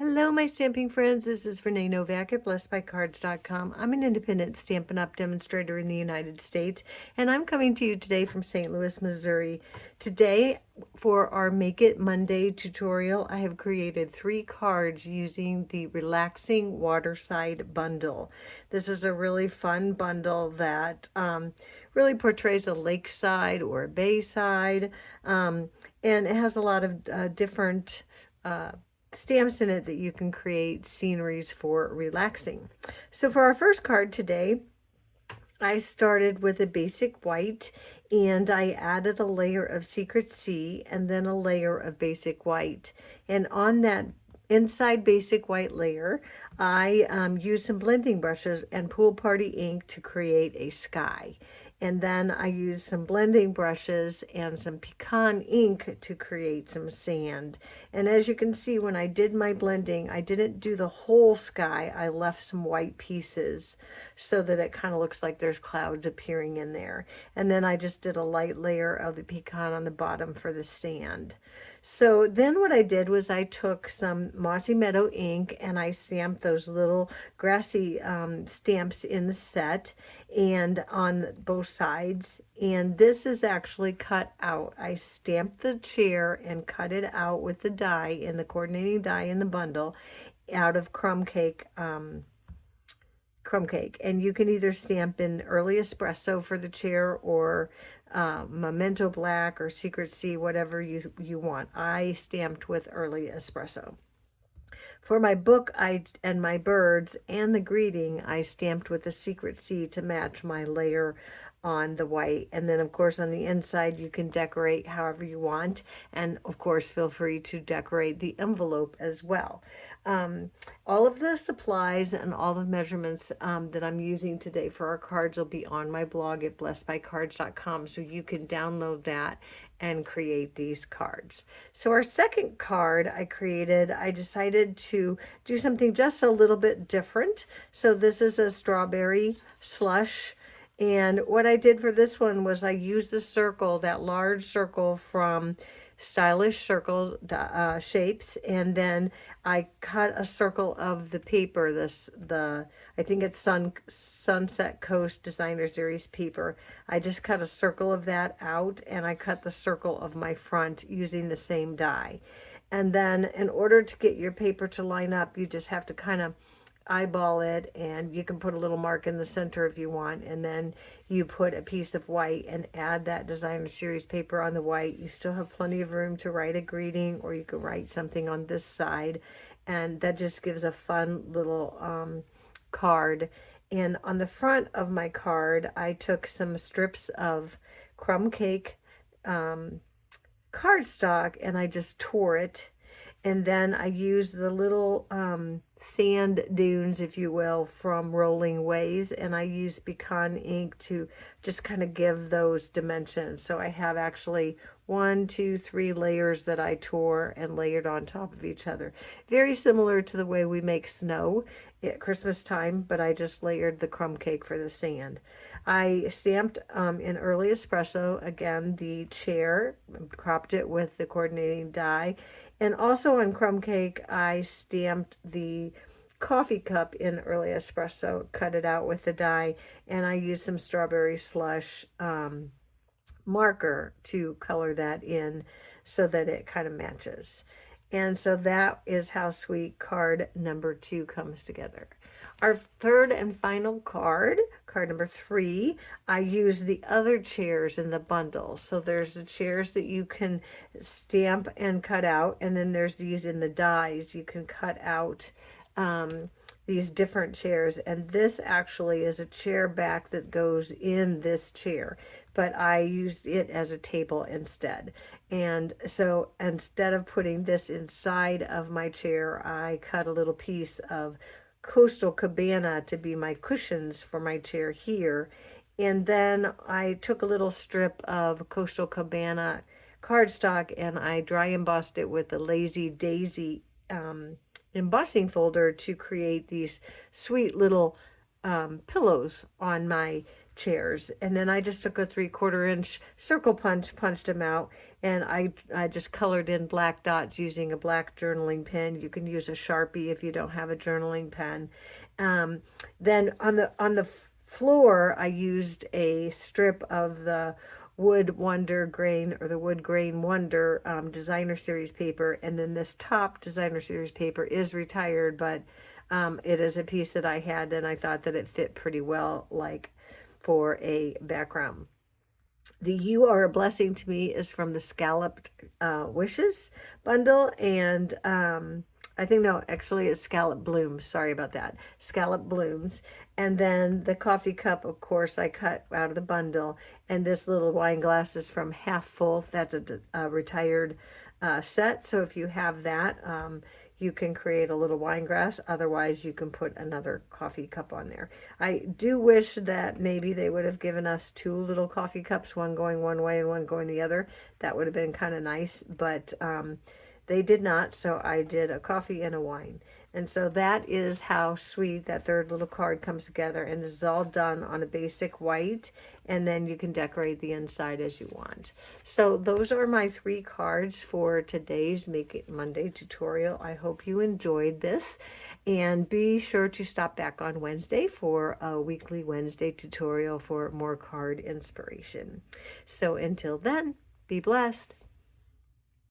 Hello, my stamping friends. This is Renee Novak at blessedbycards.com. I'm an independent Stampin' Up! Demonstrator in the United States, and I'm coming to you today from St. Louis, Missouri. Today, for our Make It Monday tutorial, I have created 3 cards using the Relaxing Waterside bundle. This is a really fun bundle that really portrays a lakeside or a bayside, and it has a lot of different stamps in it that you can create sceneries for relaxing. So for our first card today, I started with a basic white and I added a layer of Secret Sea and then a layer of basic white. And on that inside basic white layer, I used some blending brushes and Pool Party ink to create a sky. And then I used some blending brushes and some pecan ink to create some sand. And as you can see, when I did my blending, I didn't do the whole sky. I left some white pieces so that it kind of looks like there's clouds appearing in there. And then I just did a light layer of the pecan on the bottom for the sand. So then what I did was I took some Mossy Meadow ink and I stamped those little grassy stamps in the set and on both sides. And this is actually cut out. I stamped the chair and cut it out with the die in the coordinating die in the bundle out of crumb cake. And you can either stamp in early espresso for the chair or Memento Black or Secret Sea, whatever you want. I stamped with early espresso. For my book and my birds and the greeting, I stamped with a Secret Sea to match my layer on the white. And then of course on the inside you can decorate however you want, and of course feel free to decorate the envelope as well. All of the supplies and all the measurements that I'm using today for our cards will be on my blog at blessedbycards.com, so you can download that and create these cards. So our second card I decided to do something just a little bit different. So this is a strawberry slush. And what I did for this one was I used the circle, that large circle from Stylish Circle Shapes, and then I cut a circle of the paper, I think it's Sunset Coast Designer Series paper. I just cut a circle of that out, and I cut the circle of my front using the same die. And then in order to get your paper to line up, you just have to kind of eyeball it, and you can put a little mark in the center if you want, and then you put a piece of white and add that designer series paper on the white. You still have plenty of room to write a greeting, or you could write something on this side, and that just gives a fun little card. And on the front of my card, I took some strips of crumb cake cardstock and I just tore it, and then I used the little sand dunes, if you will, from Rolling Ways, and I used pecan ink to just kind of give those dimensions. So I have actually 1, 2, 3 layers that I tore and layered on top of each other. Very similar to the way we make snow at Christmas time, but I just layered the crumb cake for the sand. I stamped in early espresso, again, the chair, cropped it with the coordinating die. And also on crumb cake, I stamped the coffee cup in early espresso, cut it out with the die, and I used some strawberry slush marker to color that in so that it kind of matches. And so that is how sweet card number 2 comes together. Our third and final card number 3, I use the other chairs in the bundle. So there's the chairs that you can stamp and cut out, and then there's these in the dies. You can cut out these different chairs, and this actually is a chair back that goes in this chair, but I used it as a table instead. And so instead of putting this inside of my chair, I cut a little piece of Coastal Cabana to be my cushions for my chair here. And then I took a little strip of Coastal Cabana cardstock and I dry embossed it with the Lazy Daisy embossing folder to create these sweet little pillows on my chairs. And then I just took a 3/4 inch circle punch, punched them out, and I just colored in black dots using a black journaling pen. You can use a Sharpie if you don't have a journaling pen. Then on the floor, I used a strip of the Wood Wonder Grain, or the Wood Grain Wonder Designer Series paper. And then this top Designer Series paper is retired, but it is a piece that I had, and I thought that it fit pretty well, like for a background. The You Are a Blessing to Me is from the Scalloped Wishes bundle, and I think, no, actually it's Scallop Blooms. Sorry about that. Scallop Blooms. And then the coffee cup, of course, I cut out of the bundle. And this little wine glass is from Half Full. That's a retired set. So if you have that, you can create a little wine glass. Otherwise, you can put another coffee cup on there. I do wish that maybe they would have given us 2 little coffee cups, one going one way and one going the other. That would have been kind of nice, but they did not, so I did a coffee and a wine. And so that is how sweet that third little card comes together. And this is all done on a basic white, and then you can decorate the inside as you want. So those are my 3 cards for today's Make It Monday tutorial. I hope you enjoyed this, and be sure to stop back on Wednesday for a weekly Wednesday tutorial for more card inspiration. So until then, be blessed.